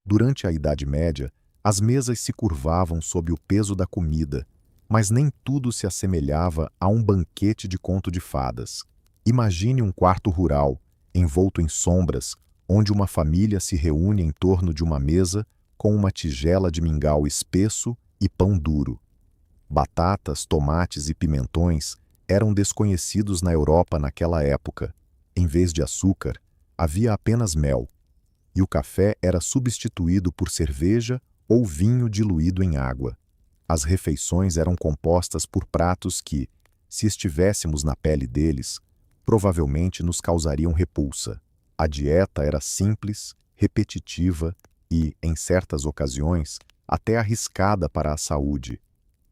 Durante a Idade Média, as mesas se curvavam sob o peso da comida, mas nem tudo se assemelhava a um banquete de conto de fadas. Imagine um quarto rural, envolto em sombras, onde uma família se reúne em torno de uma mesa com uma tigela de mingau espesso e pão duro. Batatas, tomates e pimentões eram desconhecidos na Europa naquela época. Em vez de açúcar, havia apenas mel, e o café era substituído por cerveja ou vinho diluído em água. As refeições eram compostas por pratos que, se estivéssemos na pele deles, provavelmente nos causariam repulsa. A dieta era simples, repetitiva e, em certas ocasiões, até arriscada para a saúde.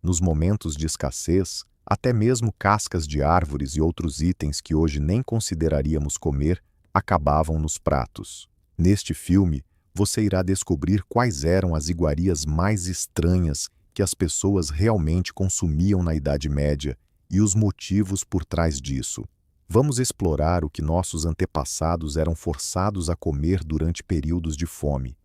Nos momentos de escassez, até mesmo cascas de árvores e outros itens que hoje nem consideraríamos comer acabavam nos pratos. Neste filme, você irá descobrir quais eram as iguarias mais estranhas que as pessoas realmente consumiam na Idade Média e os motivos por trás disso. Vamos explorar o que nossos antepassados eram forçados a comer durante períodos de fome.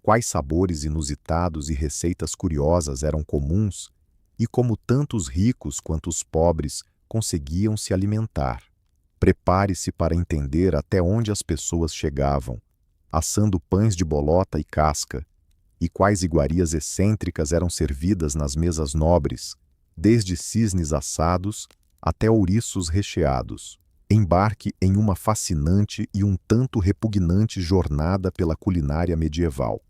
Quais sabores inusitados e receitas curiosas eram comuns e como tanto os ricos quanto os pobres conseguiam se alimentar. Prepare-se para entender até onde as pessoas chegavam, assando pães de bolota e casca, e quais iguarias excêntricas eram servidas nas mesas nobres, desde cisnes assados até ouriços recheados. Embarque em uma fascinante e um tanto repugnante jornada pela culinária medieval.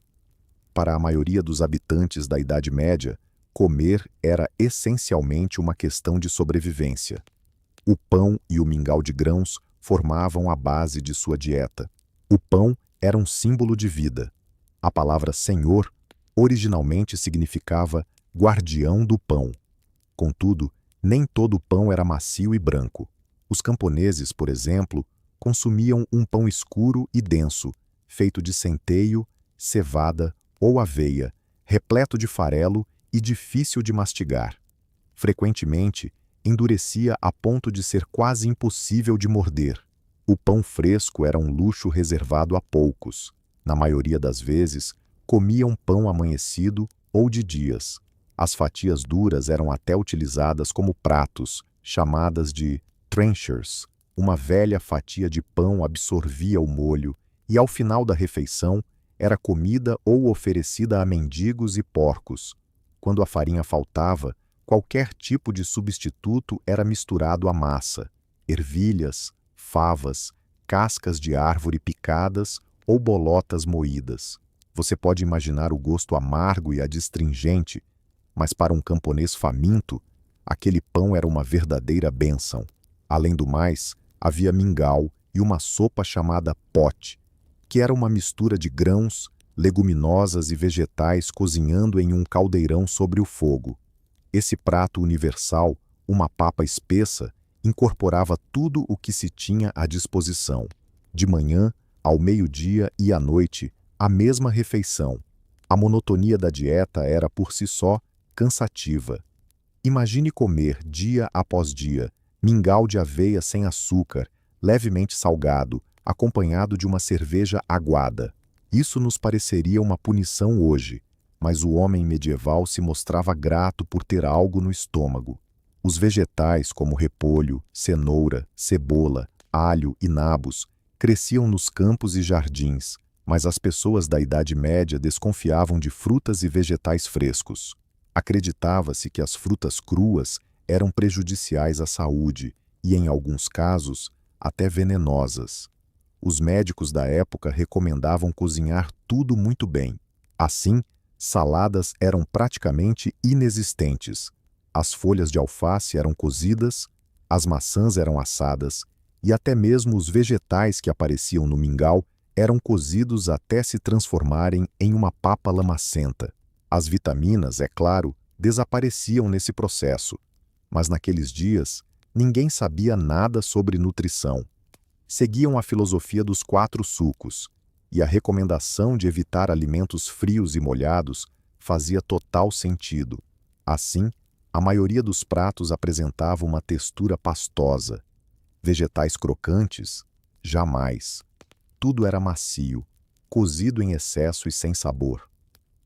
Para a maioria dos habitantes da Idade Média, comer era essencialmente uma questão de sobrevivência. O pão e o mingau de grãos formavam a base de sua dieta. O pão era um símbolo de vida. A palavra Senhor originalmente significava guardião do pão. Contudo, nem todo o pão era macio e branco. Os camponeses, por exemplo, consumiam um pão escuro e denso, feito de centeio, cevada ou aveia, repleto de farelo e difícil de mastigar. Frequentemente, endurecia a ponto de ser quase impossível de morder. O pão fresco era um luxo reservado a poucos. Na maioria das vezes, comiam pão amanhecido ou de dias. As fatias duras eram até utilizadas como pratos, chamadas de trenchers. Uma velha fatia de pão absorvia o molho e, ao final da refeição, era comida ou oferecida a mendigos e porcos. Quando a farinha faltava, qualquer tipo de substituto era misturado à massa: ervilhas, favas, cascas de árvore picadas ou bolotas moídas. Você pode imaginar o gosto amargo e adstringente, mas para um camponês faminto, aquele pão era uma verdadeira bênção. Além do mais, havia mingau e uma sopa chamada pote, que era uma mistura de grãos, leguminosas e vegetais cozinhando em um caldeirão sobre o fogo. Esse prato universal, uma papa espessa, incorporava tudo o que se tinha à disposição. De manhã, ao meio-dia e à noite, a mesma refeição. A monotonia da dieta era, por si só, cansativa. Imagine comer, dia após dia, mingau de aveia sem açúcar, levemente salgado, acompanhado de uma cerveja aguada. Isso nos pareceria uma punição hoje, mas o homem medieval se mostrava grato por ter algo no estômago. Os vegetais, como repolho, cenoura, cebola, alho e nabos, cresciam nos campos e jardins, mas as pessoas da Idade Média desconfiavam de frutas e vegetais frescos. Acreditava-se que as frutas cruas eram prejudiciais à saúde e, em alguns casos, até venenosas. Os médicos da época recomendavam cozinhar tudo muito bem. Assim, saladas eram praticamente inexistentes. As folhas de alface eram cozidas, as maçãs eram assadas e até mesmo os vegetais que apareciam no mingau eram cozidos até se transformarem em uma papa lamacenta. As vitaminas, é claro, desapareciam nesse processo, mas naqueles dias ninguém sabia nada sobre nutrição. Seguiam a filosofia dos 4 sucos, e a recomendação de evitar alimentos frios e molhados fazia total sentido. Assim, a maioria dos pratos apresentava uma textura pastosa. Vegetais crocantes? Jamais. Tudo era macio. cozido em excesso e sem sabor.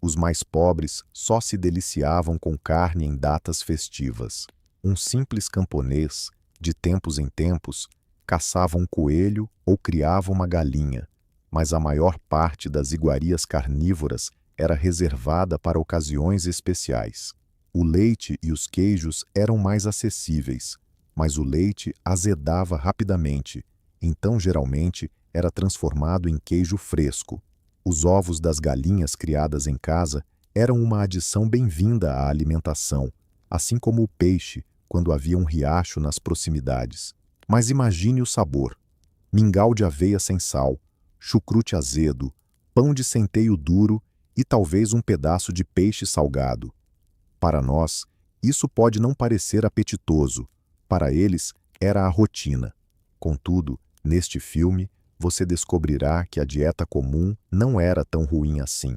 Os mais pobres só se deliciavam com carne em datas festivas. Um simples camponês, de tempos em tempos, caçava um coelho ou criava uma galinha, mas a maior parte das iguarias carnívoras era reservada para ocasiões especiais. O leite e os queijos eram mais acessíveis, mas o leite azedava rapidamente, então geralmente era transformado em queijo fresco. Os ovos das galinhas criadas em casa eram uma adição bem-vinda à alimentação, assim como o peixe, quando havia um riacho nas proximidades. Mas imagine o sabor: mingau de aveia sem sal, chucrute azedo, pão de centeio duro e talvez um pedaço de peixe salgado. Para nós, isso pode não parecer apetitoso, para eles era a rotina. Contudo, neste filme, você descobrirá que a dieta comum não era tão ruim assim.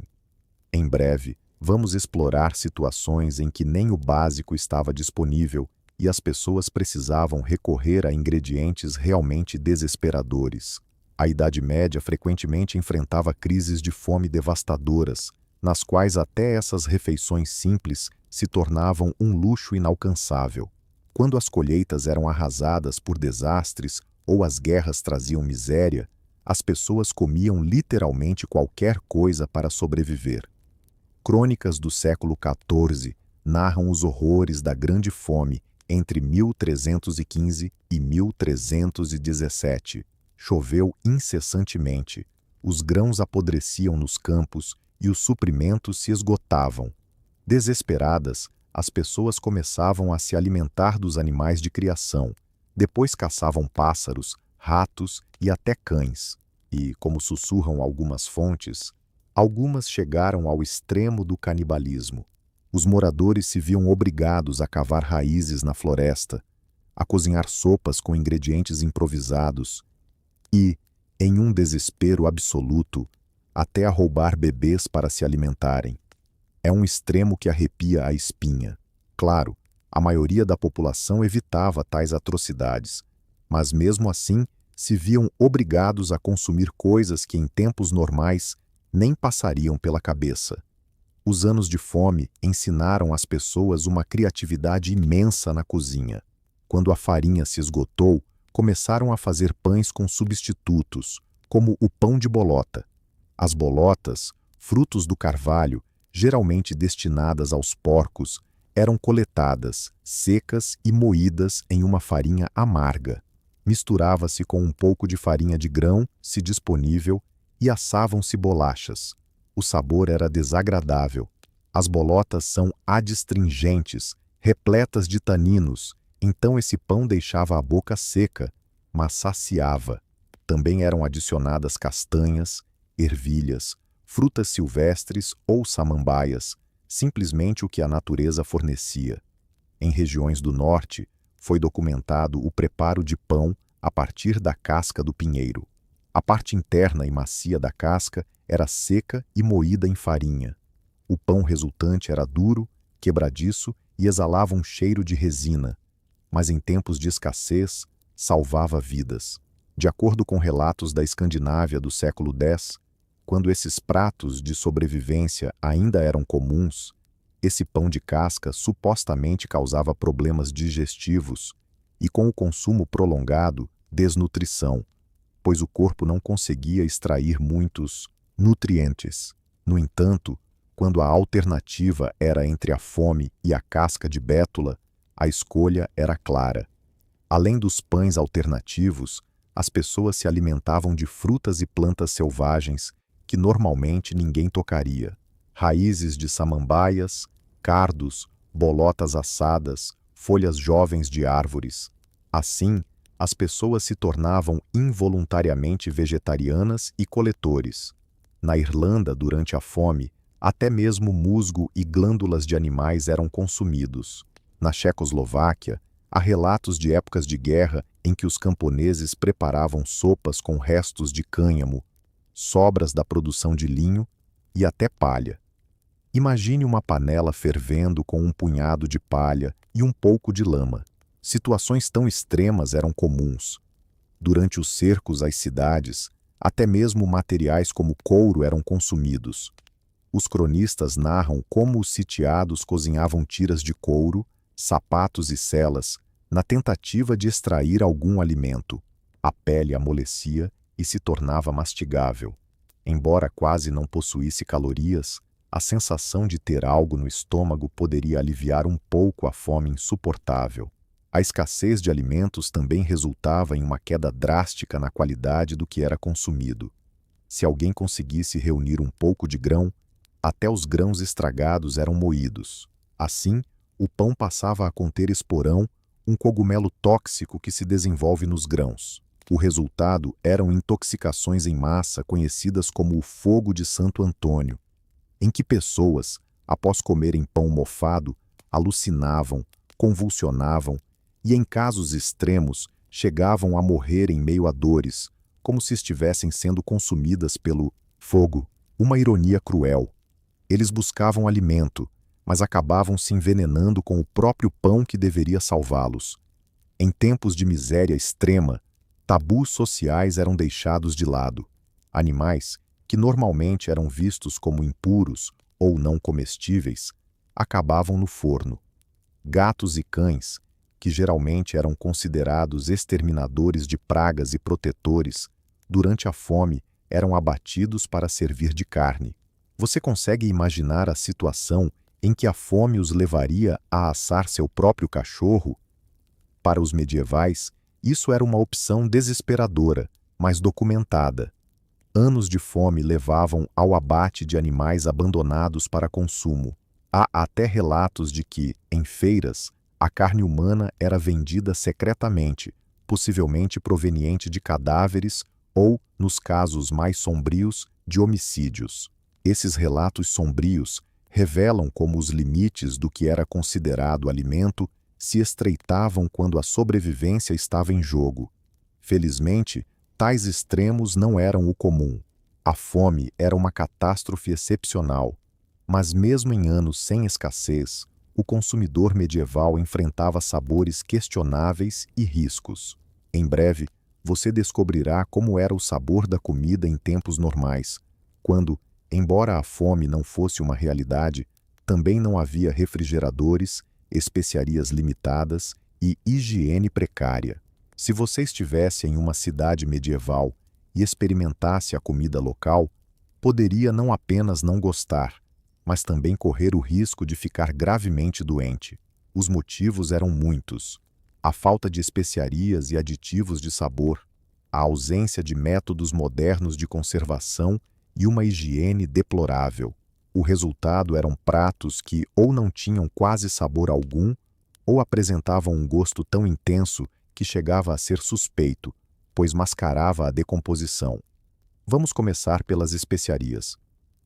Em breve, vamos explorar situações em que nem o básico estava disponível e as pessoas precisavam recorrer a ingredientes realmente desesperadores. A Idade Média frequentemente enfrentava crises de fome devastadoras, nas quais até essas refeições simples se tornavam um luxo inalcançável. Quando as colheitas eram arrasadas por desastres ou as guerras traziam miséria, as pessoas comiam literalmente qualquer coisa para sobreviver. Crônicas do século XIV narram os horrores da Grande Fome entre 1315 e 1317. Choveu incessantemente, os grãos apodreciam nos campos e os suprimentos se esgotavam. Desesperadas, as pessoas começavam a se alimentar dos animais de criação, depois caçavam pássaros, ratos e até cães. E, como sussurram algumas fontes, algumas chegaram ao extremo do canibalismo. Os moradores se viam obrigados a cavar raízes na floresta, a cozinhar sopas com ingredientes improvisados e, em um desespero absoluto, até a roubar bebês para se alimentarem. É um extremo que arrepia a espinha. Claro, a maioria da população evitava tais atrocidades, mas mesmo assim se viam obrigados a consumir coisas que em tempos normais nem passariam pela cabeça. Os anos de fome ensinaram às pessoas uma criatividade imensa na cozinha. Quando a farinha se esgotou, começaram a fazer pães com substitutos, como o pão de bolota. As bolotas, frutos do carvalho, geralmente destinadas aos porcos, eram coletadas, secas e moídas em uma farinha amarga. Misturava-se com um pouco de farinha de grão, se disponível, e assavam-se bolachas. O sabor era desagradável. As bolotas são adstringentes, repletas de taninos, então esse pão deixava a boca seca, mas saciava. Também eram adicionadas castanhas, ervilhas, frutas silvestres ou samambaias, simplesmente o que a natureza fornecia. Em regiões do norte, foi documentado o preparo de pão a partir da casca do pinheiro. A parte interna e macia da casca era seca e moída em farinha. O pão resultante era duro, quebradiço e exalava um cheiro de resina, mas em tempos de escassez, salvava vidas. De acordo com relatos da Escandinávia do século X, quando esses pratos de sobrevivência ainda eram comuns, esse pão de casca supostamente causava problemas digestivos e, com o consumo prolongado, desnutrição, pois o corpo não conseguia extrair muitos nutrientes. No entanto, quando a alternativa era entre a fome e a casca de bétula, a escolha era clara. Além dos pães alternativos, as pessoas se alimentavam de frutas e plantas selvagens que normalmente ninguém tocaria. Raízes de samambaias, cardos, bolotas assadas, folhas jovens de árvores. Assim, as pessoas se tornavam involuntariamente vegetarianas e coletores. Na Irlanda, durante a fome, até mesmo musgo e glândulas de animais eram consumidos. Na Tchecoslováquia, há relatos de épocas de guerra em que os camponeses preparavam sopas com restos de cânhamo, sobras da produção de linho e até palha. Imagine uma panela fervendo com um punhado de palha e um pouco de lama. Situações tão extremas eram comuns. Durante os cercos às cidades, Até mesmo materiais como couro eram consumidos. Os cronistas narram como os sitiados cozinhavam tiras de couro, sapatos e selas, na tentativa de extrair algum alimento. A pele amolecia e se tornava mastigável. Embora quase não possuísse calorias, a sensação de ter algo no estômago poderia aliviar um pouco a fome insuportável. A escassez de alimentos também resultava em uma queda drástica na qualidade do que era consumido. Se alguém conseguisse reunir um pouco de grão, até os grãos estragados eram moídos. Assim, o pão passava a conter esporão, um cogumelo tóxico que se desenvolve nos grãos. O resultado eram intoxicações em massa conhecidas como o fogo de Santo Antônio, em que pessoas, após comerem pão mofado, alucinavam, convulsionavam e, em casos extremos, chegavam a morrer em meio a dores, como se estivessem sendo consumidas pelo fogo. Uma ironia cruel. Eles buscavam alimento, mas acabavam se envenenando com o próprio pão que deveria salvá-los. Em tempos de miséria extrema, tabus sociais eram deixados de lado. Animais, que normalmente eram vistos como impuros ou não comestíveis, acabavam no forno. Gatos e cães, que geralmente eram considerados exterminadores de pragas e protetores, durante a fome eram abatidos para servir de carne. Você consegue imaginar a situação em que a fome os levaria a assar seu próprio cachorro? Para os medievais, isso era uma opção desesperadora, mas documentada. Anos de fome levavam ao abate de animais abandonados para consumo. Há até relatos de que, em feiras, a carne humana era vendida secretamente, possivelmente proveniente de cadáveres ou, nos casos mais sombrios, de homicídios. Esses relatos sombrios revelam como os limites do que era considerado alimento se estreitavam quando a sobrevivência estava em jogo. Felizmente, tais extremos não eram o comum. A fome era uma catástrofe excepcional, mas mesmo em anos sem escassez, o consumidor medieval enfrentava sabores questionáveis e riscos. Em breve, você descobrirá como era o sabor da comida em tempos normais, quando, embora a fome não fosse uma realidade, também não havia refrigeradores, especiarias limitadas e higiene precária. Se você estivesse em uma cidade medieval e experimentasse a comida local, poderia não apenas não gostar, mas também correr o risco de ficar gravemente doente. Os motivos eram muitos: a falta de especiarias e aditivos de sabor, a ausência de métodos modernos de conservação e uma higiene deplorável. O resultado eram pratos que ou não tinham quase sabor algum, ou apresentavam um gosto tão intenso que chegava a ser suspeito, pois mascarava a decomposição. Vamos começar pelas especiarias.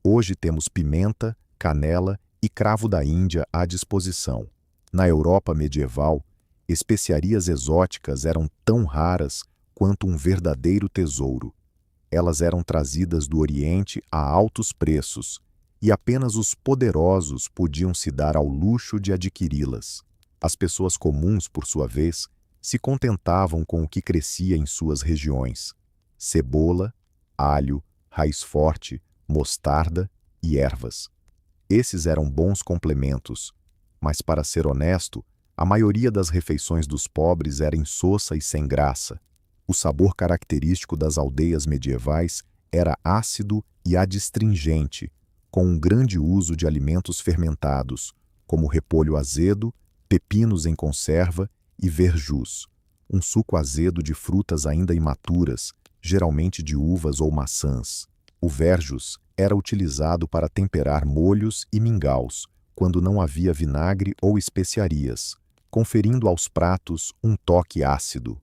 Hoje temos pimenta, canela e cravo da Índia à disposição. Na Europa medieval, especiarias exóticas eram tão raras quanto um verdadeiro tesouro. Elas eram trazidas do Oriente a altos preços, e apenas os poderosos podiam se dar ao luxo de adquiri-las. As pessoas comuns, por sua vez, se contentavam com o que crescia em suas regiões: cebola, alho, raiz forte, mostarda e ervas. Esses eram bons complementos, mas, para ser honesto, a maioria das refeições dos pobres era insossa e sem graça. O sabor característico das aldeias medievais era ácido e adstringente, com um grande uso de alimentos fermentados, como repolho azedo, pepinos em conserva e verjus, um suco azedo de frutas ainda imaturas, geralmente de uvas ou maçãs. O verjus era utilizado para temperar molhos e mingaus, quando não havia vinagre ou especiarias, conferindo aos pratos um toque ácido.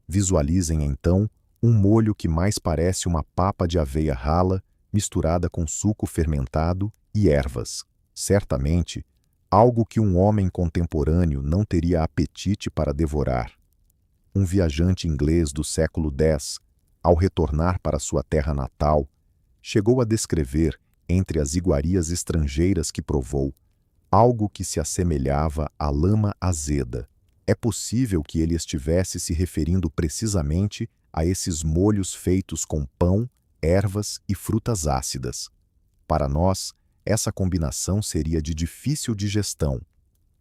Visualizem, então, um molho que mais parece uma papa de aveia rala, misturada com suco fermentado e ervas. Certamente, algo que um homem contemporâneo não teria apetite para devorar. Um viajante inglês do século X, ao retornar para sua terra natal, chegou a descrever, entre as iguarias estrangeiras que provou, algo que se assemelhava à lama azeda. É possível que ele estivesse se referindo precisamente a esses molhos feitos com pão, ervas e frutas ácidas. Para nós, essa combinação seria de difícil digestão.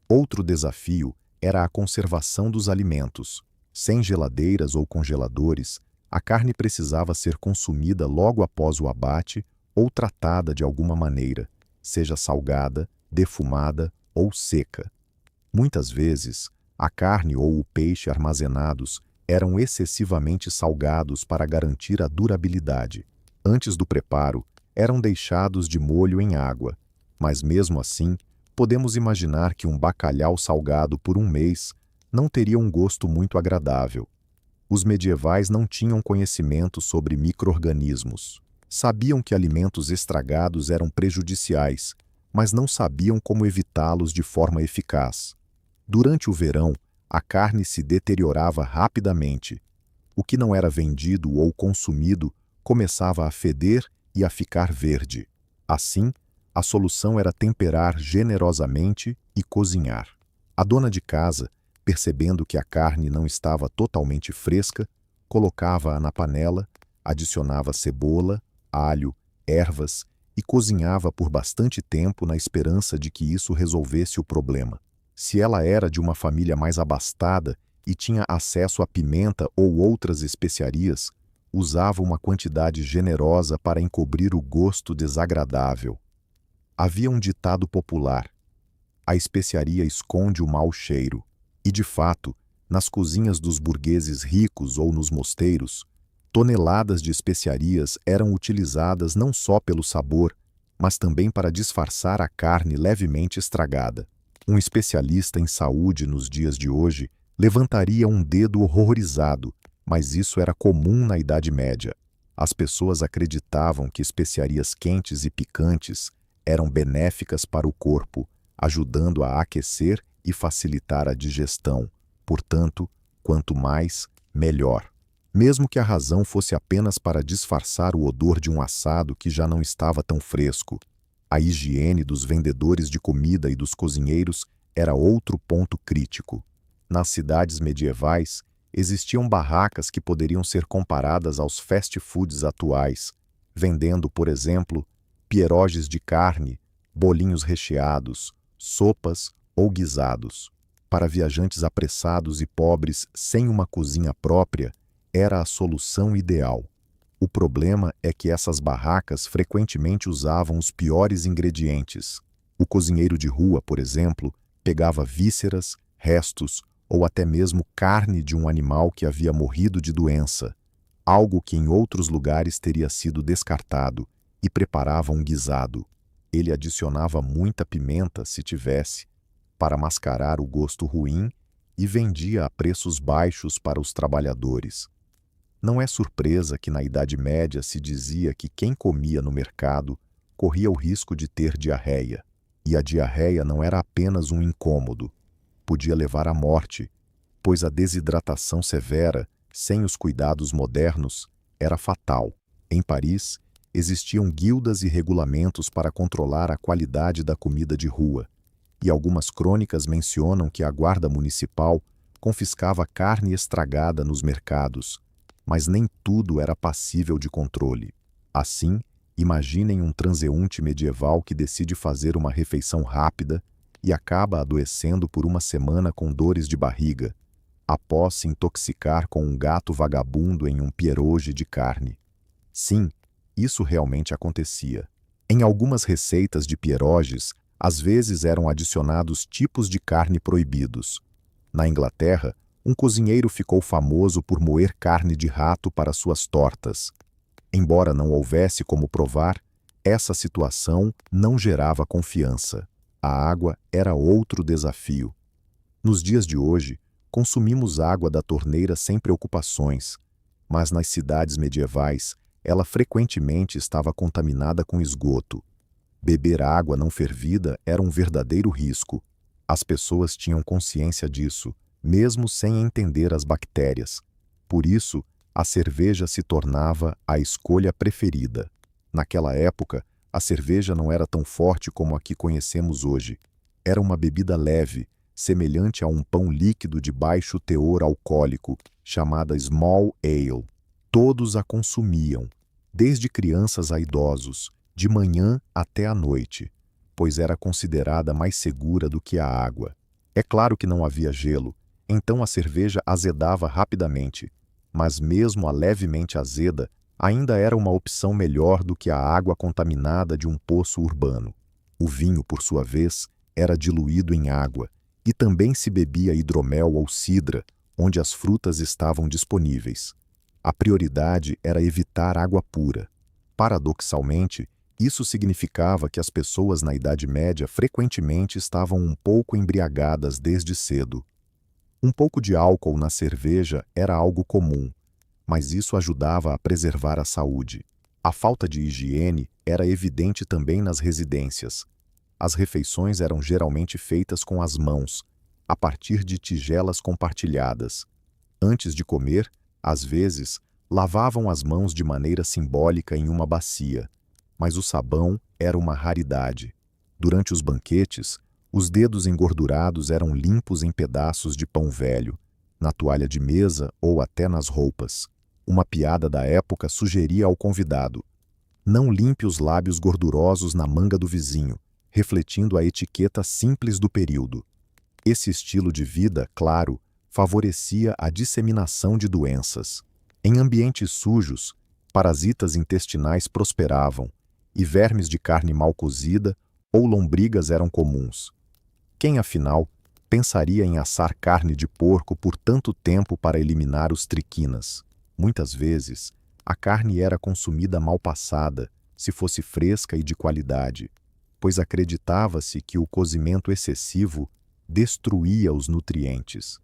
Outro desafio era a conservação dos alimentos. Sem geladeiras ou congeladores, a carne precisava ser consumida logo após o abate ou tratada de alguma maneira, seja salgada, defumada ou seca. Muitas vezes, a carne ou o peixe armazenados eram excessivamente salgados para garantir a durabilidade. Antes do preparo, eram deixados de molho em água, mas mesmo assim, podemos imaginar que um bacalhau salgado por um mês não teria um gosto muito agradável. Os medievais não tinham conhecimento sobre micro-organismos. Sabiam que alimentos estragados eram prejudiciais, mas não sabiam como evitá-los de forma eficaz. Durante o verão, a carne se deteriorava rapidamente. O que não era vendido ou consumido começava a feder e a ficar verde. Assim, a solução era temperar generosamente e cozinhar. A dona de casa, percebendo que a carne não estava totalmente fresca, colocava-a na panela, adicionava cebola, alho, ervas e cozinhava por bastante tempo na esperança de que isso resolvesse o problema. Se ela era de uma família mais abastada e tinha acesso a pimenta ou outras especiarias, usava uma quantidade generosa para encobrir o gosto desagradável. Havia um ditado popular: a especiaria esconde o mau cheiro. E, de fato, nas cozinhas dos burgueses ricos ou nos mosteiros, toneladas de especiarias eram utilizadas não só pelo sabor, mas também para disfarçar a carne levemente estragada. Um especialista em saúde nos dias de hoje levantaria um dedo horrorizado, mas isso era comum na Idade Média. As pessoas acreditavam que especiarias quentes e picantes eram benéficas para o corpo, ajudando a aquecer e facilitar a digestão. Portanto, quanto mais, melhor. Mesmo que a razão fosse apenas para disfarçar o odor de um assado que já não estava tão fresco. A higiene dos vendedores de comida e dos cozinheiros era outro ponto crítico. Nas cidades medievais, existiam barracas que poderiam ser comparadas aos fast foods atuais, vendendo, por exemplo, pierogies de carne, bolinhos recheados, sopas ou guisados. Para viajantes apressados e pobres sem uma cozinha própria, era a solução ideal. O problema é que essas barracas frequentemente usavam os piores ingredientes. O cozinheiro de rua, por exemplo, pegava vísceras, restos ou até mesmo carne de um animal que havia morrido de doença, algo que em outros lugares teria sido descartado, e preparava um guisado. Ele adicionava muita pimenta, se tivesse, para mascarar o gosto ruim e vendia a preços baixos para os trabalhadores. Não é surpresa que na Idade Média se dizia que quem comia no mercado corria o risco de ter diarreia. E a diarreia não era apenas um incômodo, podia levar à morte, pois a desidratação severa, sem os cuidados modernos, era fatal. Em Paris, existiam guildas e regulamentos para controlar a qualidade da comida de rua, e algumas crônicas mencionam que a guarda municipal confiscava carne estragada nos mercados, mas nem tudo era passível de controle. Assim, imaginem um transeunte medieval que decide fazer uma refeição rápida e acaba adoecendo por uma semana com dores de barriga, após se intoxicar com um gato vagabundo em um pierogi de carne. Sim, isso realmente acontecia. Em algumas receitas de pierogies, às vezes eram adicionados tipos de carne proibidos. Na Inglaterra, um cozinheiro ficou famoso por moer carne de rato para suas tortas. Embora não houvesse como provar, essa situação não gerava confiança. A água era outro desafio. Nos dias de hoje, consumimos água da torneira sem preocupações, mas nas cidades medievais, ela frequentemente estava contaminada com esgoto. Beber água não fervida era um verdadeiro risco. As pessoas tinham consciência disso, mesmo sem entender as bactérias. Por isso, a cerveja se tornava a escolha preferida. Naquela época, a cerveja não era tão forte como a que conhecemos hoje. Era uma bebida leve, semelhante a um pão líquido de baixo teor alcoólico, chamada small ale. Todos a consumiam. desde crianças a idosos, de manhã até à noite, pois era considerada mais segura do que a água. É claro que não havia gelo, então a cerveja azedava rapidamente, mas mesmo a levemente azeda ainda era uma opção melhor do que a água contaminada de um poço urbano. O vinho, por sua vez, era diluído em água, e também se bebia hidromel ou cidra, onde as frutas estavam disponíveis. A prioridade era evitar água pura. Paradoxalmente, isso significava que as pessoas na Idade Média frequentemente estavam um pouco embriagadas desde cedo. Um pouco de álcool na cerveja era algo comum, mas isso ajudava a preservar a saúde. A falta de higiene era evidente também nas residências. As refeições eram geralmente feitas com as mãos, a partir de tigelas compartilhadas. Antes de comer, às vezes, lavavam as mãos de maneira simbólica em uma bacia, mas o sabão era uma raridade. Durante os banquetes, os dedos engordurados eram limpos em pedaços de pão velho, na toalha de mesa ou até nas roupas. Uma piada da época sugeria ao convidado: não limpe os lábios gordurosos na manga do vizinho, refletindo a etiqueta simples do período. Esse estilo de vida, claro, favorecia a disseminação de doenças. Em ambientes sujos, parasitas intestinais prosperavam, e vermes de carne mal cozida ou lombrigas eram comuns. Quem, afinal, pensaria em assar carne de porco por tanto tempo para eliminar os triquinas? Muitas vezes, a carne era consumida mal passada, se fosse fresca e de qualidade, pois acreditava-se que o cozimento excessivo destruía os nutrientes.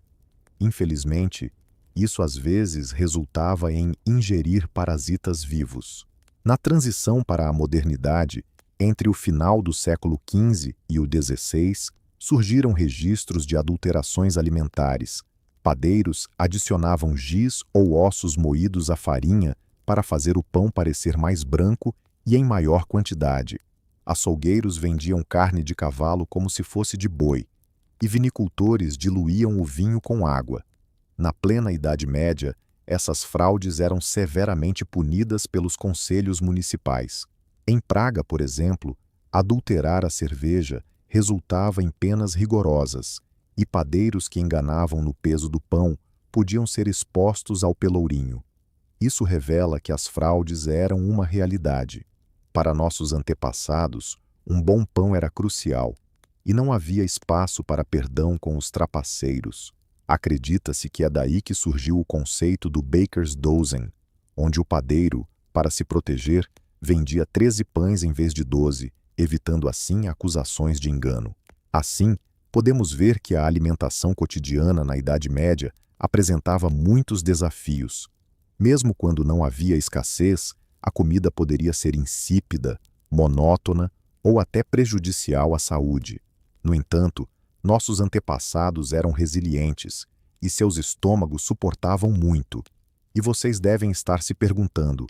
Infelizmente, isso às vezes resultava em ingerir parasitas vivos. Na transição para a modernidade, entre o final do século XV e o XVI, surgiram registros de adulterações alimentares. Padeiros adicionavam giz ou ossos moídos à farinha para fazer o pão parecer mais branco e em maior quantidade. Açougueiros vendiam carne de cavalo como se fosse de boi, e vinicultores diluíam o vinho com água. Na plena Idade Média, essas fraudes eram severamente punidas pelos conselhos municipais. Em Praga, por exemplo, adulterar a cerveja resultava em penas rigorosas, e padeiros que enganavam no peso do pão podiam ser expostos ao pelourinho. Isso revela que as fraudes eram uma realidade. Para nossos antepassados, um bom pão era crucial, e não havia espaço para perdão com os trapaceiros. Acredita-se que é daí que surgiu o conceito do baker's dozen, onde o padeiro, para se proteger, vendia 13 pães em vez de 12, evitando assim acusações de engano. Assim, podemos ver que a alimentação cotidiana na Idade Média apresentava muitos desafios. Mesmo quando não havia escassez, a comida poderia ser insípida, monótona ou até prejudicial à saúde. No entanto, nossos antepassados eram resilientes e seus estômagos suportavam muito. E vocês devem estar se perguntando: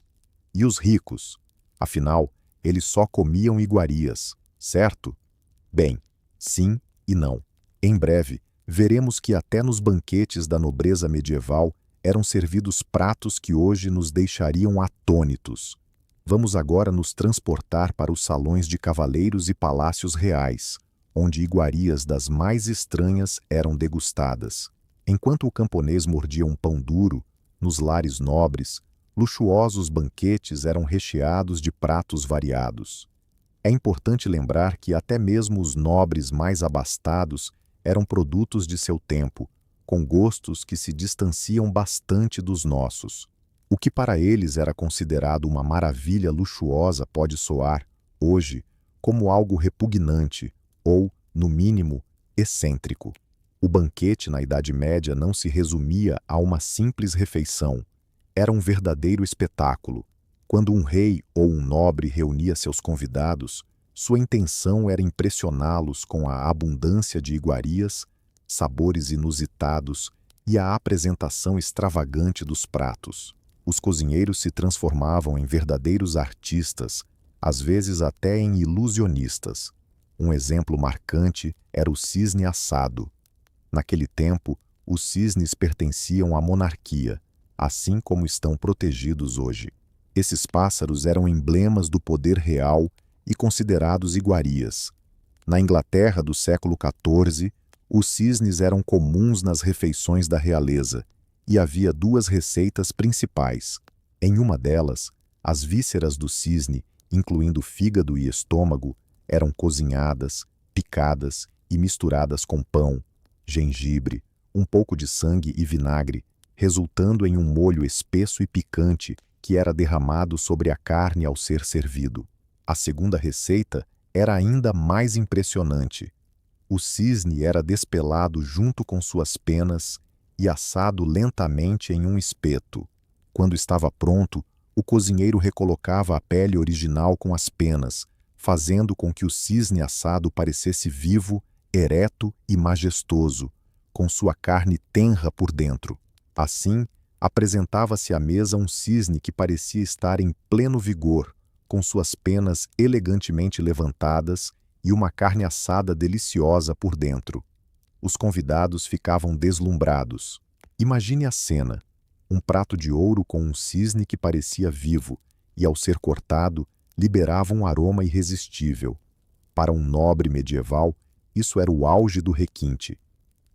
e os ricos? Afinal, eles só comiam iguarias, certo? Bem, sim e não. Em breve, veremos que até nos banquetes da nobreza medieval eram servidos pratos que hoje nos deixariam atônitos. Vamos agora nos transportar para os salões de cavaleiros e palácios reais, onde iguarias das mais estranhas eram degustadas. Enquanto o camponês mordia um pão duro, nos lares nobres, luxuosos banquetes eram recheados de pratos variados. É importante lembrar que até mesmo os nobres mais abastados eram produtos de seu tempo, com gostos que se distanciam bastante dos nossos. O que para eles era considerado uma maravilha luxuosa pode soar, hoje, como algo repugnante ou, no mínimo, excêntrico. O banquete na Idade Média não se resumia a uma simples refeição. Era um verdadeiro espetáculo. Quando um rei ou um nobre reunia seus convidados, sua intenção era impressioná-los com a abundância de iguarias, sabores inusitados e a apresentação extravagante dos pratos. Os cozinheiros se transformavam em verdadeiros artistas, às vezes até em ilusionistas. Um exemplo marcante era o cisne assado. Naquele tempo, os cisnes pertenciam à monarquia, assim como estão protegidos hoje. Esses pássaros eram emblemas do poder real e considerados iguarias. Na Inglaterra do século XIV, os cisnes eram comuns nas refeições da realeza, e havia duas receitas principais. Em uma delas, as vísceras do cisne, incluindo fígado e estômago, eram cozinhadas, picadas e misturadas com pão, gengibre, um pouco de sangue e vinagre, resultando em um molho espesso e picante que era derramado sobre a carne ao ser servido. A segunda receita era ainda mais impressionante. O cisne era despelado junto com suas penas e assado lentamente em um espeto. Quando estava pronto, o cozinheiro recolocava a pele original com as penas, fazendo com que o cisne assado parecesse vivo, ereto e majestoso, com sua carne tenra por dentro. Assim, apresentava-se à mesa um cisne que parecia estar em pleno vigor, com suas penas elegantemente levantadas e uma carne assada deliciosa por dentro. Os convidados ficavam deslumbrados. Imagine a cena: um prato de ouro com um cisne que parecia vivo e, ao ser cortado, liberava um aroma irresistível. Para um nobre medieval, isso era o auge do requinte.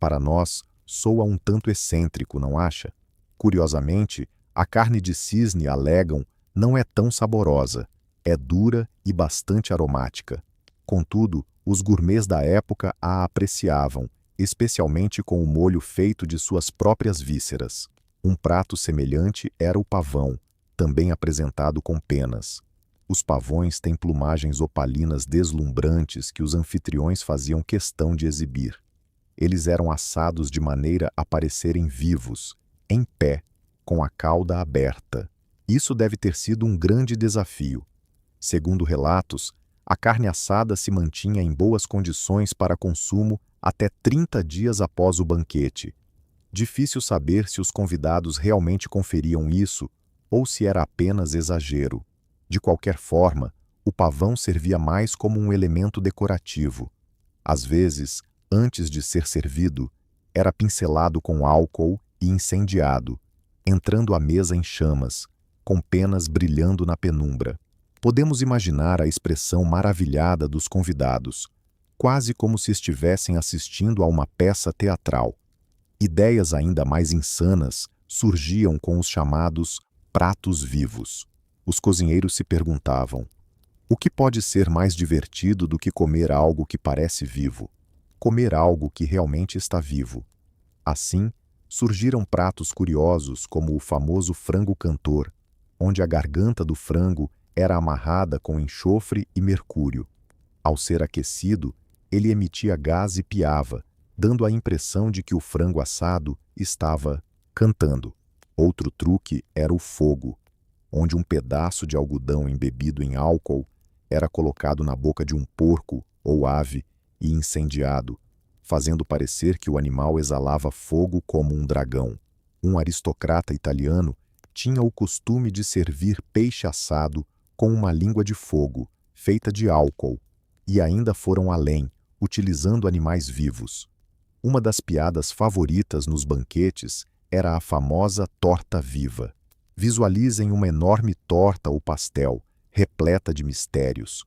Para nós, soa um tanto excêntrico, não acha? Curiosamente, a carne de cisne, alegam, não é tão saborosa. É dura e bastante aromática. Contudo, os gourmets da época a apreciavam, especialmente com o molho feito de suas próprias vísceras. Um prato semelhante era o pavão, também apresentado com penas. Os pavões têm plumagens opalinas deslumbrantes que os anfitriões faziam questão de exibir. Eles eram assados de maneira a parecerem vivos, em pé, com a cauda aberta. Isso deve ter sido um grande desafio. Segundo relatos, a carne assada se mantinha em boas condições para consumo até 30 dias após o banquete. Difícil saber se os convidados realmente conferiam isso ou se era apenas exagero. De qualquer forma, o pavão servia mais como um elemento decorativo. Às vezes, antes de ser servido, era pincelado com álcool e incendiado, entrando à mesa em chamas, com penas brilhando na penumbra. Podemos imaginar a expressão maravilhada dos convidados, quase como se estivessem assistindo a uma peça teatral. Ideias ainda mais insanas surgiam com os chamados pratos vivos. Os cozinheiros se perguntavam: o que pode ser mais divertido do que comer algo que parece vivo? Comer algo que realmente está vivo. Assim, surgiram pratos curiosos como o famoso frango cantor, onde a garganta do frango era amarrada com enxofre e mercúrio. Ao ser aquecido, ele emitia gás e piava, dando a impressão de que o frango assado estava cantando. Outro truque era o fogo, onde um pedaço de algodão embebido em álcool era colocado na boca de um porco ou ave e incendiado, fazendo parecer que o animal exalava fogo como um dragão. Um aristocrata italiano tinha o costume de servir peixe assado com uma língua de fogo, feita de álcool, e ainda foram além, utilizando animais vivos. Uma das piadas favoritas nos banquetes era a famosa torta viva. Visualizem uma enorme torta ou pastel, repleta de mistérios.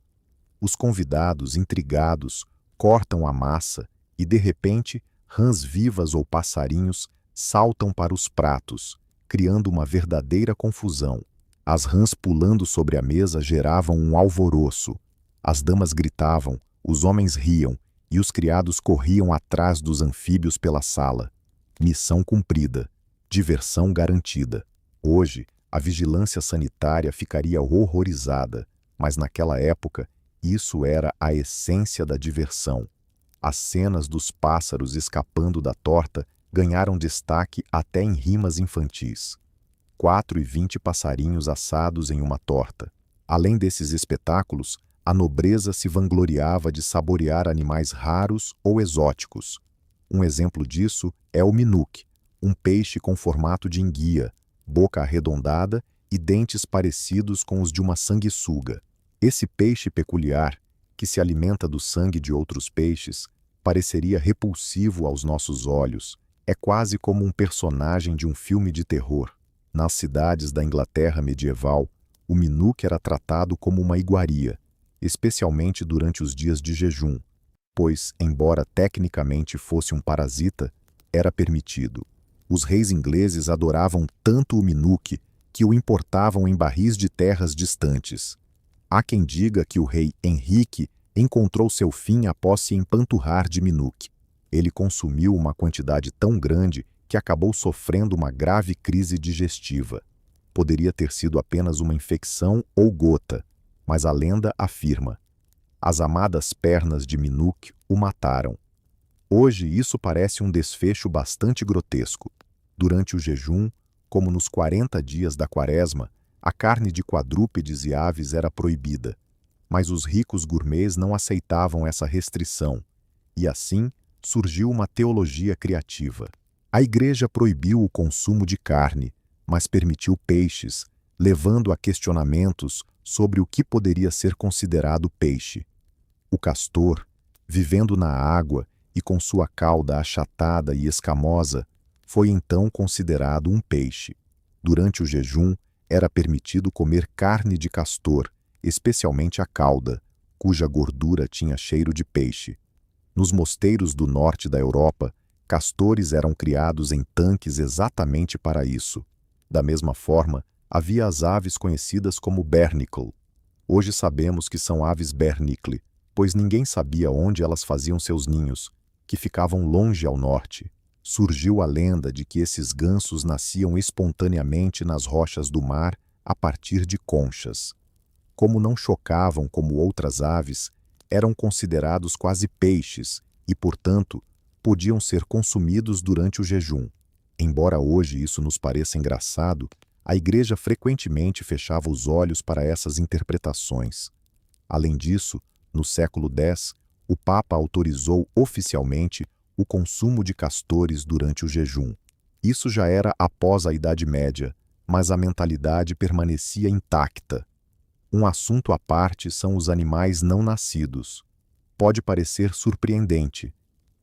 Os convidados, intrigados, cortam a massa e, de repente, rãs vivas ou passarinhos saltam para os pratos, criando uma verdadeira confusão. As rãs pulando sobre a mesa geravam um alvoroço. As damas gritavam, os homens riam e os criados corriam atrás dos anfíbios pela sala. Missão cumprida, diversão garantida. Hoje, a vigilância sanitária ficaria horrorizada, mas naquela época, isso era a essência da diversão. As cenas dos pássaros escapando da torta ganharam destaque até em rimas infantis. 4 e 20 passarinhos assados em uma torta. Além desses espetáculos, a nobreza se vangloriava de saborear animais raros ou exóticos. Um exemplo disso é o minuque, um peixe com formato de enguia, boca arredondada e dentes parecidos com os de uma sanguessuga. Esse peixe peculiar, que se alimenta do sangue de outros peixes, pareceria repulsivo aos nossos olhos. É quase como um personagem de um filme de terror. Nas cidades da Inglaterra medieval, o minuque era tratado como uma iguaria, especialmente durante os dias de jejum, pois, embora tecnicamente fosse um parasita, era permitido. Os reis ingleses adoravam tanto o minuque que o importavam em barris de terras distantes. Há quem diga que o rei Henrique encontrou seu fim após se empanturrar de minuque. Ele consumiu uma quantidade tão grande que acabou sofrendo uma grave crise digestiva. Poderia ter sido apenas uma infecção ou gota, mas a lenda afirma: as amadas pernas de Minuque o mataram. Hoje isso parece um desfecho bastante grotesco. Durante o jejum, como nos 40 dias da quaresma, a carne de quadrúpedes e aves era proibida. Mas os ricos gourmets não aceitavam essa restrição, e assim surgiu uma teologia criativa. A Igreja proibiu o consumo de carne, mas permitiu peixes, levando a questionamentos sobre o que poderia ser considerado peixe. O castor, vivendo na água e com sua cauda achatada e escamosa, foi então considerado um peixe. Durante o jejum, era permitido comer carne de castor, especialmente a cauda, cuja gordura tinha cheiro de peixe. Nos mosteiros do norte da Europa, castores eram criados em tanques exatamente para isso. Da mesma forma, havia as aves conhecidas como bernicle. Hoje sabemos que são aves bernicle, pois ninguém sabia onde elas faziam seus ninhos, que ficavam longe ao norte. Surgiu a lenda de que esses gansos nasciam espontaneamente nas rochas do mar a partir de conchas. Como não chocavam como outras aves, eram considerados quase peixes e, portanto, podiam ser consumidos durante o jejum. Embora hoje isso nos pareça engraçado, a Igreja frequentemente fechava os olhos para essas interpretações. Além disso, no século X, o Papa autorizou oficialmente o consumo de castores durante o jejum. Isso já era após a Idade Média, mas a mentalidade permanecia intacta. Um assunto à parte são os animais não nascidos. Pode parecer surpreendente,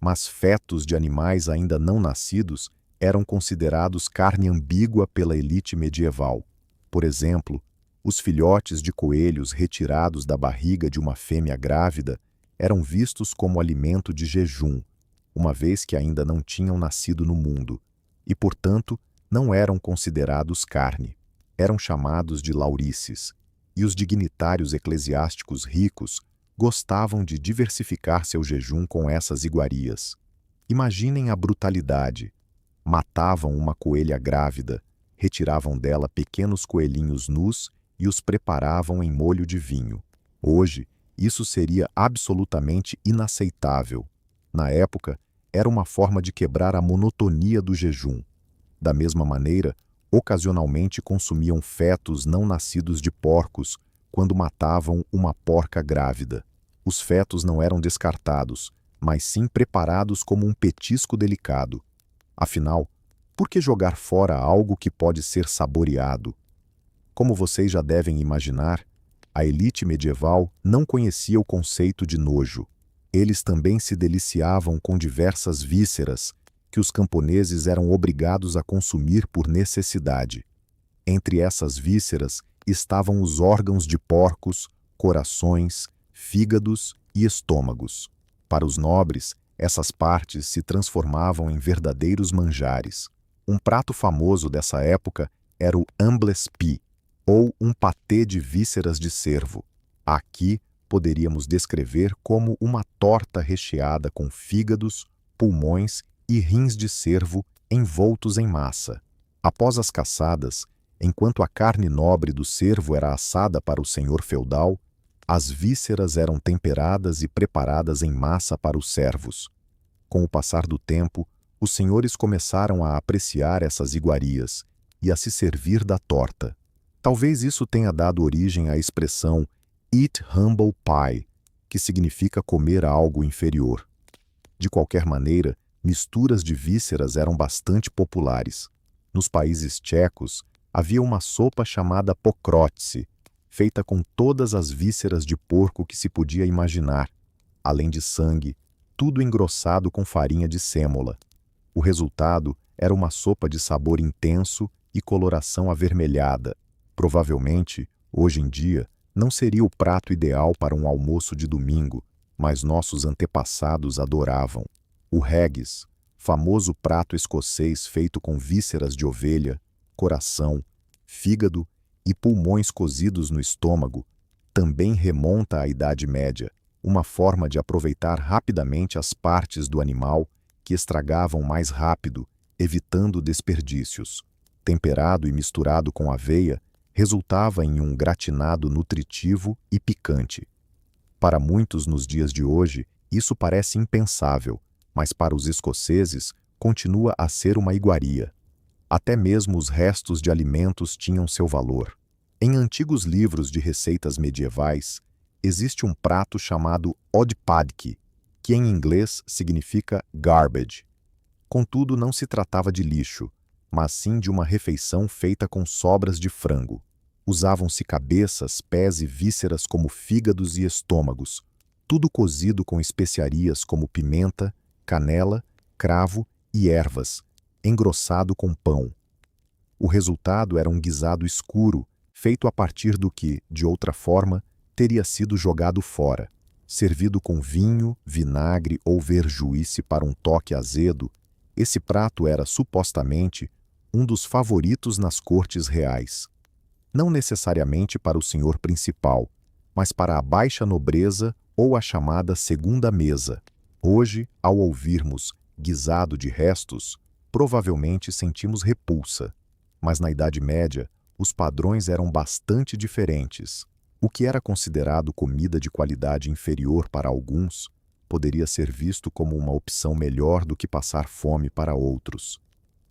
mas fetos de animais ainda não nascidos eram considerados carne ambígua pela elite medieval. Por exemplo, os filhotes de coelhos retirados da barriga de uma fêmea grávida eram vistos como alimento de jejum, uma vez que ainda não tinham nascido no mundo, e, portanto, não eram considerados carne. Eram chamados de laurices, e os dignitários eclesiásticos ricos gostavam de diversificar seu jejum com essas iguarias. Imaginem a brutalidade. Matavam uma coelha grávida, retiravam dela pequenos coelhinhos nus e os preparavam em molho de vinho. Hoje, isso seria absolutamente inaceitável. Na época, era uma forma de quebrar a monotonia do jejum. Da mesma maneira, ocasionalmente consumiam fetos não nascidos de porcos quando matavam uma porca grávida. Os fetos não eram descartados, mas sim preparados como um petisco delicado. Afinal, por que jogar fora algo que pode ser saboreado? Como vocês já devem imaginar, a elite medieval não conhecia o conceito de nojo. Eles também se deliciavam com diversas vísceras que os camponeses eram obrigados a consumir por necessidade. Entre essas vísceras estavam os órgãos de porcos, corações, fígados e estômagos. Para os nobres, essas partes se transformavam em verdadeiros manjares. Um prato famoso dessa época era o amblespie, ou um patê de vísceras de cervo. Aqui poderíamos descrever como uma torta recheada com fígados, pulmões e rins de cervo envoltos em massa. Após as caçadas, enquanto a carne nobre do cervo era assada para o senhor feudal, as vísceras eram temperadas e preparadas em massa para os servos. Com o passar do tempo, os senhores começaram a apreciar essas iguarias e a se servir da torta. Talvez isso tenha dado origem à expressão "eat humble pie", que significa comer algo inferior. De qualquer maneira, misturas de vísceras eram bastante populares. Nos países tchecos, havia uma sopa chamada pokrotsy, feita com todas as vísceras de porco que se podia imaginar, além de sangue, tudo engrossado com farinha de sêmola. O resultado era uma sopa de sabor intenso e coloração avermelhada, provavelmente Hoje em dia, não seria o prato ideal para um almoço de domingo, mas nossos antepassados adoravam. O haggis, famoso prato escocês feito com vísceras de ovelha, coração, fígado e pulmões cozidos no estômago, também remonta à Idade Média, uma forma de aproveitar rapidamente as partes do animal que estragavam mais rápido, evitando desperdícios. Temperado e misturado com aveia, resultava em um gratinado nutritivo e picante. Para muitos nos dias de hoje, isso parece impensável, mas para os escoceses continua a ser uma iguaria. Até mesmo os restos de alimentos tinham seu valor. Em antigos livros de receitas medievais, existe um prato chamado odpadky, que em inglês significa garbage. Contudo, não se tratava de lixo, mas sim de uma refeição feita com sobras de frango. Usavam-se cabeças, pés e vísceras como fígados e estômagos, tudo cozido com especiarias como pimenta, canela, cravo e ervas, engrossado com pão. O resultado era um guisado escuro, feito a partir do que, de outra forma, teria sido jogado fora. Servido com vinho, vinagre ou verjuíce para um toque azedo, esse prato era, supostamente, um dos favoritos nas cortes reais. Não necessariamente para o senhor principal, mas para a baixa nobreza ou a chamada segunda mesa. Hoje, ao ouvirmos guisado de restos, provavelmente sentimos repulsa. Mas na Idade Média, os padrões eram bastante diferentes. O que era considerado comida de qualidade inferior para alguns, poderia ser visto como uma opção melhor do que passar fome para outros.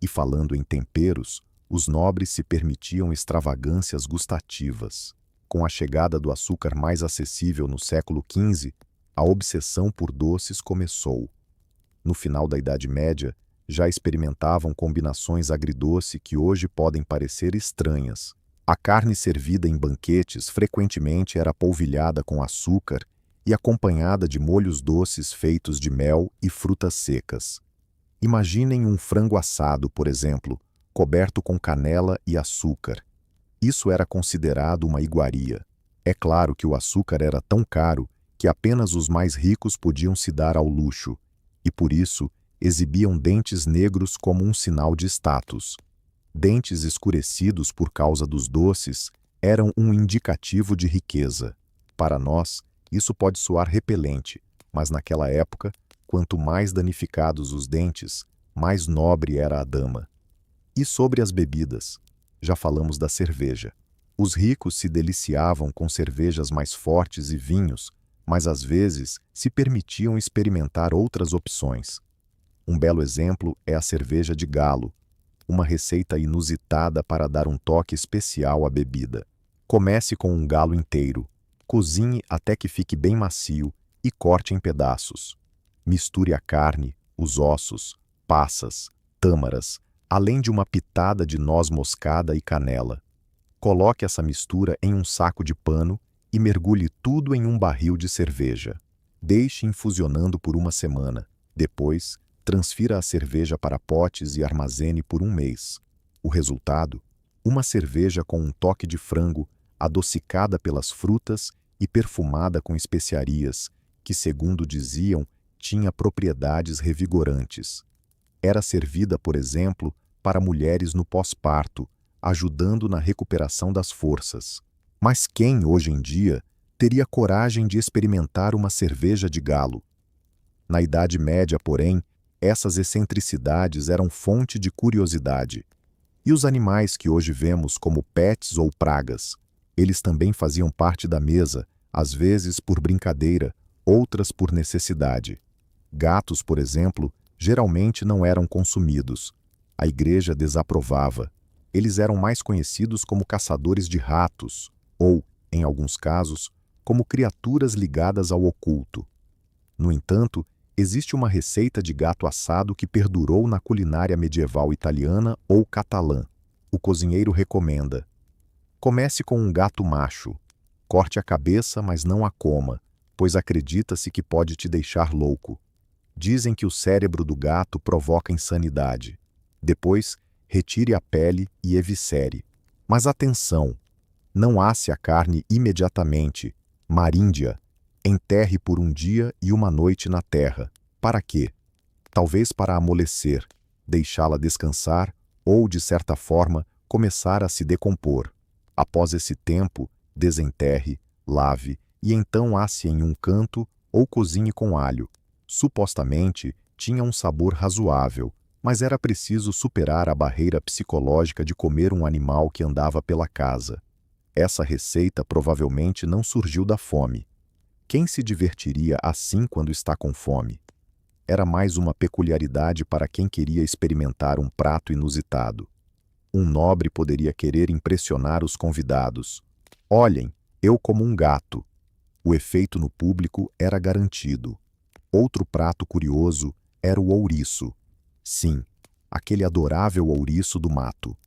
E falando em temperos, os nobres se permitiam extravagâncias gustativas. Com a chegada do açúcar mais acessível no século XV, a obsessão por doces começou. No final da Idade Média, já experimentavam combinações agridoce que hoje podem parecer estranhas. A carne servida em banquetes frequentemente era polvilhada com açúcar e acompanhada de molhos doces feitos de mel e frutas secas. Imaginem um frango assado, por exemplo, coberto com canela e açúcar. Isso era considerado uma iguaria. É claro que o açúcar era tão caro que apenas os mais ricos podiam se dar ao luxo, e por isso exibiam dentes negros como um sinal de status. Dentes escurecidos por causa dos doces eram um indicativo de riqueza. Para nós, isso pode soar repelente, mas naquela época, quanto mais danificados os dentes, mais nobre era a dama. E sobre as bebidas? Já falamos da cerveja. Os ricos se deliciavam com cervejas mais fortes e vinhos, mas às vezes se permitiam experimentar outras opções. Um belo exemplo é a cerveja de galo, uma receita inusitada para dar um toque especial à bebida. Comece com um galo inteiro, cozinhe até que fique bem macio e corte em pedaços. Misture a carne, os ossos, passas, tâmaras, além de uma pitada de noz moscada e canela. Coloque essa mistura em um saco de pano e mergulhe tudo em um barril de cerveja. Deixe infusionando por uma semana. Depois, transfira a cerveja para potes e armazene por um mês. O resultado? Uma cerveja com um toque de frango, adocicada pelas frutas e perfumada com especiarias, que, segundo diziam, tinha propriedades revigorantes. Era servida, por exemplo, para mulheres no pós-parto, ajudando na recuperação das forças. Mas quem, hoje em dia, teria coragem de experimentar uma cerveja de galo? Na Idade Média, porém, essas excentricidades eram fonte de curiosidade. E os animais que hoje vemos como pets ou pragas? Eles também faziam parte da mesa, às vezes por brincadeira, outras por necessidade. Gatos, por exemplo, geralmente não eram consumidos. A igreja desaprovava. Eles eram mais conhecidos como caçadores de ratos, ou, em alguns casos, como criaturas ligadas ao oculto. No entanto, existe uma receita de gato assado que perdurou na culinária medieval italiana ou catalã. O cozinheiro recomenda: comece com um gato macho. Corte a cabeça, mas não a coma, pois acredita-se que pode te deixar louco. Dizem que o cérebro do gato provoca insanidade. Depois, retire a pele e eviscere. Mas atenção! Não asse a carne imediatamente. Maríndia. Enterre por um dia e uma noite na terra. Para quê? Talvez para amolecer, deixá-la descansar ou, de certa forma, começar a se decompor. Após esse tempo, desenterre, lave e então asse em um canto ou cozinhe com alho. Supostamente, tinha um sabor razoável, mas era preciso superar a barreira psicológica de comer um animal que andava pela casa. Essa receita provavelmente não surgiu da fome. Quem se divertiria assim quando está com fome? Era mais uma peculiaridade para quem queria experimentar um prato inusitado. Um nobre poderia querer impressionar os convidados. Olhem, eu como um gato. O efeito no público era garantido. Outro prato curioso era o ouriço. Sim, aquele adorável ouriço do mato.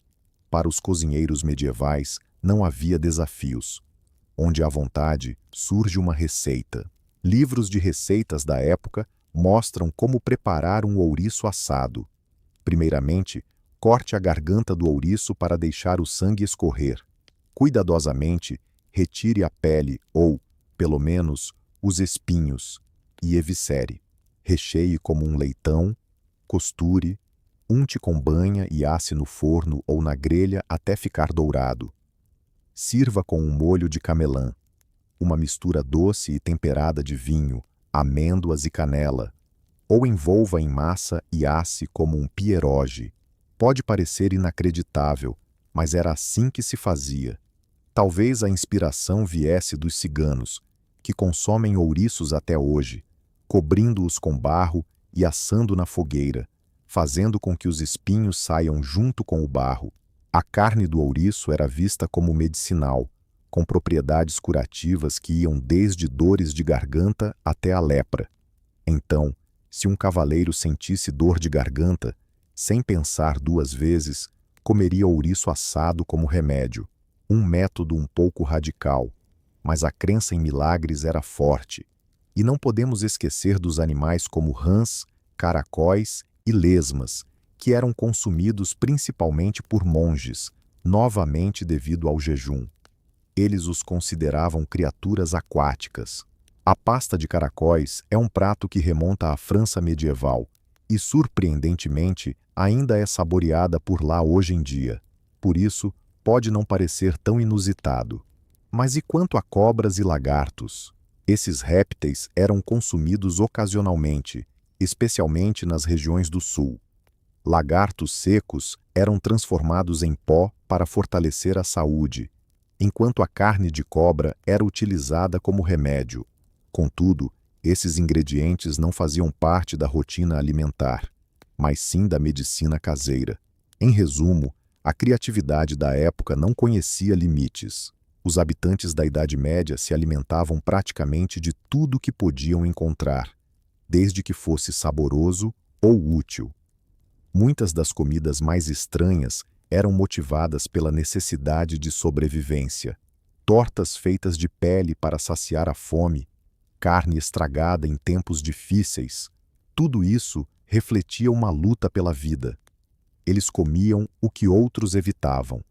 Para os cozinheiros medievais, não havia desafios. Onde há vontade, surge uma receita. Livros de receitas da época mostram como preparar um ouriço assado. Primeiramente, corte a garganta do ouriço para deixar o sangue escorrer. Cuidadosamente, retire a pele ou, pelo menos, os espinhos e eviscere. Recheie como um leitão, costure, unte com banha e asse no forno ou na grelha até ficar dourado. Sirva com um molho de camelã, uma mistura doce e temperada de vinho, amêndoas e canela, ou envolva em massa e asse como um pierogi. Pode parecer inacreditável, mas era assim que se fazia. Talvez a inspiração viesse dos ciganos, que consomem ouriços até hoje, cobrindo-os com barro e assando na fogueira, fazendo com que os espinhos saiam junto com o barro. A carne do ouriço era vista como medicinal, com propriedades curativas que iam desde dores de garganta até a lepra. Então, se um cavaleiro sentisse dor de garganta, sem pensar duas vezes, comeria ouriço assado como remédio. Um método um pouco radical, mas a crença em milagres era forte. E não podemos esquecer dos animais como rãs, caracóis e lesmas, que eram consumidos principalmente por monges, novamente devido ao jejum. Eles os consideravam criaturas aquáticas. A pasta de caracóis é um prato que remonta à França medieval e, surpreendentemente, ainda é saboreada por lá hoje em dia. Por isso, pode não parecer tão inusitado. Mas e quanto a cobras e lagartos? Esses répteis eram consumidos ocasionalmente, especialmente nas regiões do sul. Lagartos secos eram transformados em pó para fortalecer a saúde, enquanto a carne de cobra era utilizada como remédio. Contudo, esses ingredientes não faziam parte da rotina alimentar, mas sim da medicina caseira. Em resumo, a criatividade da época não conhecia limites. Os habitantes da Idade Média se alimentavam praticamente de tudo que podiam encontrar, desde que fosse saboroso ou útil. Muitas das comidas mais estranhas eram motivadas pela necessidade de sobrevivência. Tortas feitas de pele para saciar a fome, carne estragada em tempos difíceis, tudo isso refletia uma luta pela vida. Eles comiam o que outros evitavam.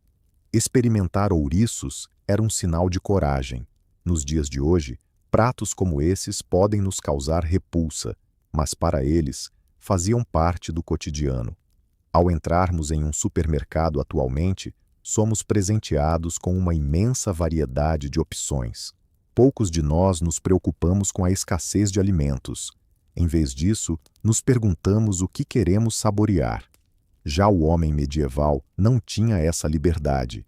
Experimentar ouriços era um sinal de coragem. Nos dias de hoje, pratos como esses podem nos causar repulsa, mas para eles, faziam parte do cotidiano. Ao entrarmos em um supermercado atualmente, somos presenteados com uma imensa variedade de opções. Poucos de nós nos preocupamos com a escassez de alimentos. Em vez disso, nos perguntamos o que queremos saborear. Já o homem medieval não tinha essa liberdade.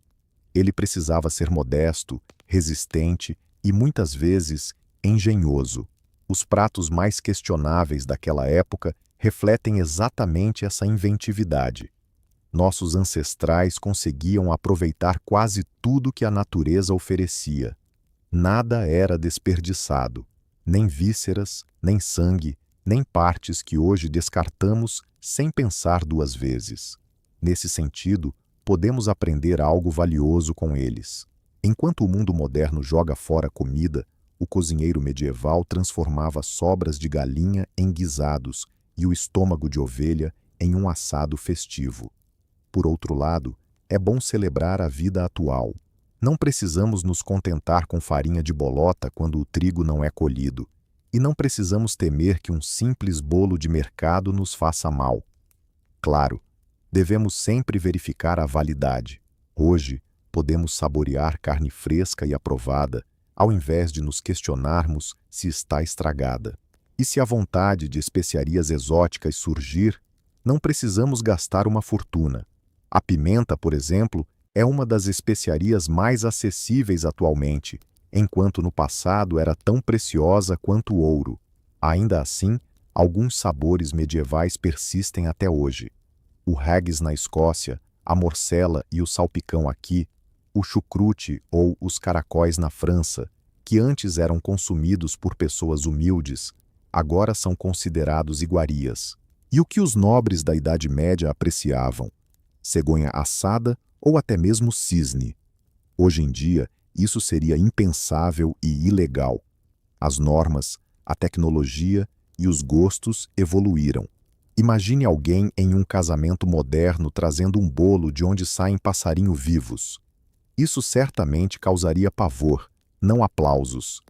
Ele precisava ser modesto, resistente e, muitas vezes, engenhoso. Os pratos mais questionáveis daquela época refletem exatamente essa inventividade. Nossos ancestrais conseguiam aproveitar quase tudo que a natureza oferecia. Nada era desperdiçado, nem vísceras, nem sangue, nem partes que hoje descartamos sem pensar duas vezes. Nesse sentido, podemos aprender algo valioso com eles. Enquanto o mundo moderno joga fora comida, o cozinheiro medieval transformava sobras de galinha em guisados e o estômago de ovelha em um assado festivo. Por outro lado, é bom celebrar a vida atual. Não precisamos nos contentar com farinha de bolota quando o trigo não é colhido, e não precisamos temer que um simples bolo de mercado nos faça mal. Claro, devemos sempre verificar a validade. Hoje, podemos saborear carne fresca e aprovada, ao invés de nos questionarmos se está estragada. E se a vontade de especiarias exóticas surgir, não precisamos gastar uma fortuna. A pimenta, por exemplo, é uma das especiarias mais acessíveis atualmente, enquanto no passado era tão preciosa quanto o ouro. Ainda assim, alguns sabores medievais persistem até hoje. O haggis na Escócia, a morcela e o salpicão aqui, o chucrute ou os caracóis na França, que antes eram consumidos por pessoas humildes, agora são considerados iguarias. E o que os nobres da Idade Média apreciavam? Cegonha assada ou até mesmo cisne. Hoje em dia, isso seria impensável e ilegal. As normas, a tecnologia e os gostos evoluíram. Imagine alguém em um casamento moderno trazendo um bolo de onde saem passarinhos vivos. Isso certamente causaria pavor, não aplausos.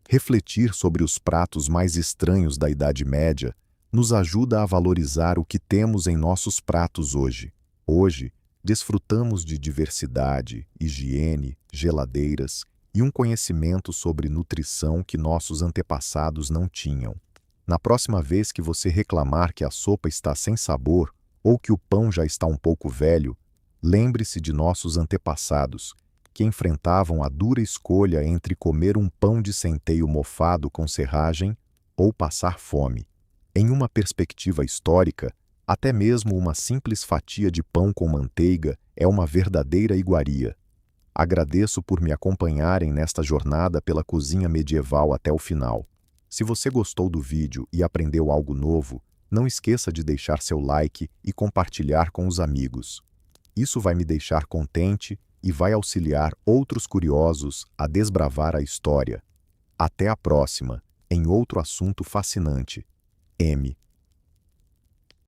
Refletir sobre os pratos mais estranhos da Idade Média nos ajuda a valorizar o que temos em nossos pratos hoje. Hoje, desfrutamos de diversidade, higiene, geladeiras e um conhecimento sobre nutrição que nossos antepassados não tinham. Na próxima vez que você reclamar que a sopa está sem sabor ou que o pão já está um pouco velho, lembre-se de nossos antepassados, que enfrentavam a dura escolha entre comer um pão de centeio mofado com serragem ou passar fome. Em uma perspectiva histórica, até mesmo uma simples fatia de pão com manteiga é uma verdadeira iguaria. Agradeço por me acompanharem nesta jornada pela cozinha medieval até o final. Se você gostou do vídeo e aprendeu algo novo, não esqueça de deixar seu like e compartilhar com os amigos. Isso vai me deixar contente e vai auxiliar outros curiosos a desbravar a história. Até a próxima, em outro assunto fascinante. M.